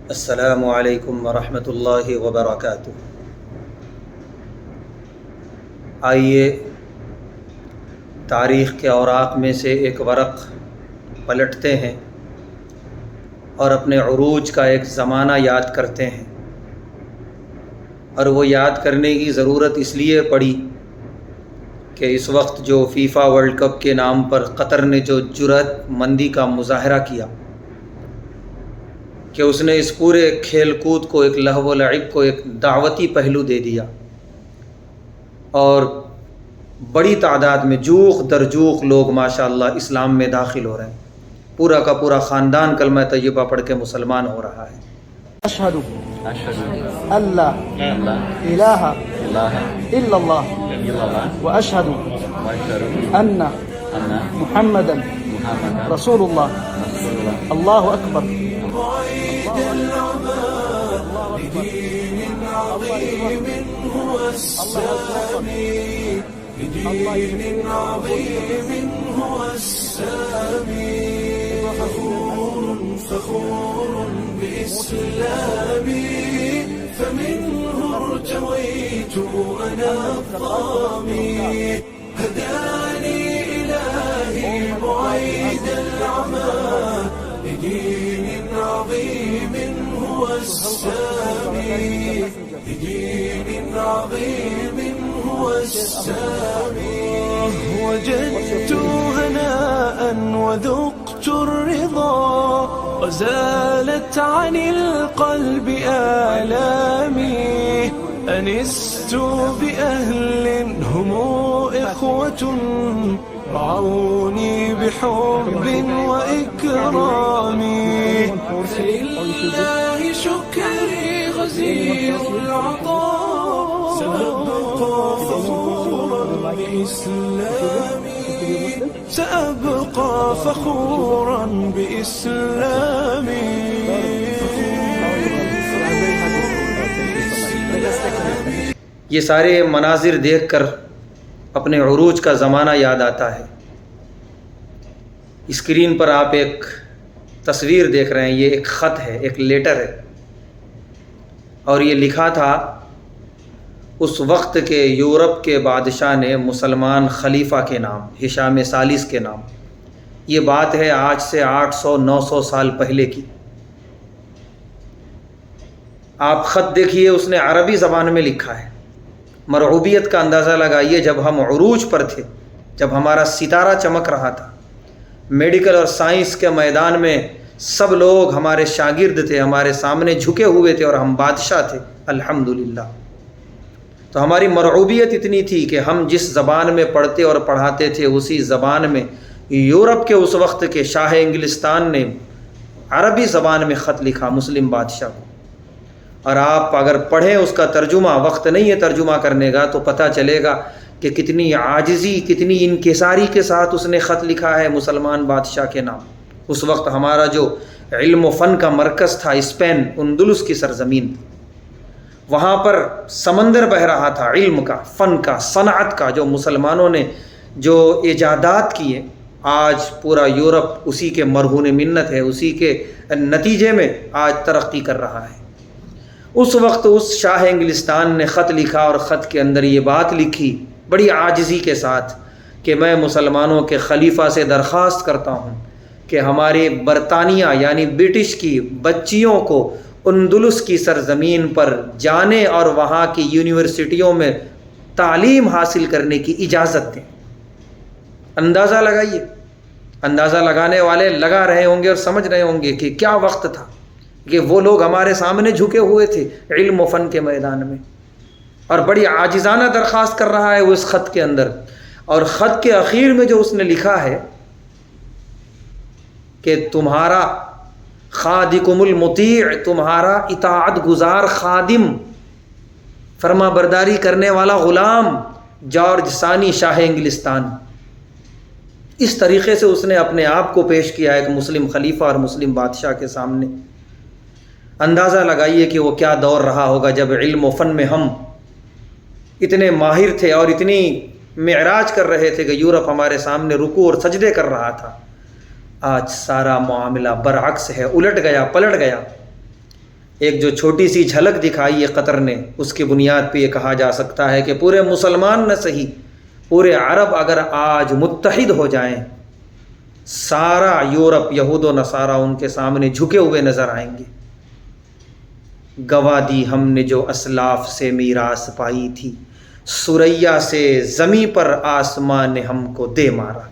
السلام علیکم ورحمۃ اللہ وبرکاتہ۔ آئیے تاریخ کے اوراق میں سے ایک ورق پلٹتے ہیں اور اپنے عروج کا ایک زمانہ یاد کرتے ہیں۔ اور وہ یاد کرنے کی ضرورت اس لیے پڑی کہ اس وقت جو فیفا ورلڈ کپ کے نام پر قطر نے جو جرأت مندی کا مظاہرہ کیا کہ اس نے اس پورے کھیل کود کو، ایک لہو و لعب کو، ایک دعوتی پہلو دے دیا، اور بڑی تعداد میں جوخ در جوخ لوگ ماشاءاللہ اسلام میں داخل ہو رہے ہیں۔ پورا کا پورا خاندان کلمہ طیبہ پڑھ کے مسلمان ہو رہا ہے۔ اشہد اللہ الہ الا اللہ واشہد ان محمدا رسول اللہ۔ اللہ اکبر۔ فخور بإسلامي فمنه ارتويت أنا الظامي هداني إلهي بعيد العمى لدين عظيم هو السامي لدين عظيم هو السامي وجدت هناء وذقت الرضا وزالت عن القلب آلامي أنست بأهل هم إخوة رعوني بحب وإكرام فلله شكري غزير العطاء سأبقى فخورا بإسلامي سأبقى فخورا بإسلامي۔ یہ سارے مناظر دیکھ کر اپنے عروج کا زمانہ یاد آتا ہے۔ اسکرین پر آپ ایک تصویر دیکھ رہے ہیں، یہ ایک خط ہے، ایک لیٹر ہے، اور یہ لکھا تھا اس وقت کے یورپ کے بادشاہ نے مسلمان خلیفہ کے نام، ہشام ثالث کے نام۔ یہ بات ہے آج سے 800-900 سال پہلے کی۔ آپ خط دیکھیے، اس نے عربی زبان میں لکھا ہے۔ مرعوبیت کا اندازہ لگائیے، جب ہم عروج پر تھے، جب ہمارا ستارہ چمک رہا تھا، میڈیکل اور سائنس کے میدان میں سب لوگ ہمارے شاگرد تھے، ہمارے سامنے جھکے ہوئے تھے، اور ہم بادشاہ تھے الحمدللہ۔ تو ہماری مرعوبیت اتنی تھی کہ ہم جس زبان میں پڑھتے اور پڑھاتے تھے اسی زبان میں یورپ کے اس وقت کے شاہ انگلستان نے عربی زبان میں خط لکھا مسلم بادشاہ کو۔ اور آپ اگر پڑھیں اس کا ترجمہ، وقت نہیں ہے ترجمہ کرنے کا، تو پتہ چلے گا کہ کتنی عاجزی، کتنی انکساری کے ساتھ اس نے خط لکھا ہے مسلمان بادشاہ کے نام۔ اس وقت ہمارا جو علم و فن کا مرکز تھا اسپین، اندلس کی سرزمین، وہاں پر سمندر بہہ رہا تھا علم کا، فن کا، صنعت کا، جو مسلمانوں نے جو ایجادات کیے، آج پورا یورپ اسی کے مرہون منت ہے، اسی کے نتیجے میں آج ترقی کر رہا ہے۔ اس وقت اس شاہ انگلستان نے خط لکھا، اور خط کے اندر یہ بات لکھی بڑی عاجزی کے ساتھ کہ میں مسلمانوں کے خلیفہ سے درخواست کرتا ہوں کہ ہمارے برطانیہ یعنی برٹش کی بچیوں کو اندلس کی سرزمین پر جانے اور وہاں کی یونیورسٹیوں میں تعلیم حاصل کرنے کی اجازت دیں۔ اندازہ لگائیے، اندازہ لگانے والے لگا رہے ہوں گے اور سمجھ رہے ہوں گے کہ کیا وقت تھا کہ وہ لوگ ہمارے سامنے جھکے ہوئے تھے علم و فن کے میدان میں، اور بڑی عاجزانہ درخواست کر رہا ہے وہ اس خط کے اندر۔ اور خط کے اخیر میں جو اس نے لکھا ہے کہ تمہارا خادکم المطیع، تمہارا اطاعت گزار خادم، فرما برداری کرنے والا غلام جارج ثانی شاہ انگلستان۔ اس طریقے سے اس نے اپنے آپ کو پیش کیا ایک مسلم خلیفہ اور مسلم بادشاہ کے سامنے۔ اندازہ لگائیے کہ وہ کیا دور رہا ہوگا جب علم و فن میں ہم اتنے ماہر تھے اور اتنی معراج کر رہے تھے کہ یورپ ہمارے سامنے رکوع اور سجدے کر رہا تھا۔ آج سارا معاملہ برعکس ہے، الٹ گیا، پلٹ گیا۔ ایک جو چھوٹی سی جھلک دکھائی ہے قطر نے، اس کی بنیاد پہ یہ کہا جا سکتا ہے کہ پورے مسلمان نہ صحیح، پورے عرب اگر آج متحد ہو جائیں، سارا یورپ یہود و نصارہ ان کے سامنے جھکے ہوئے نظر آئیں گے۔ گواہ دی ہم نے جو اسلاف سے میراث پائی تھی، سریا سے زمیں پر آسمان نے ہم کو دے مارا۔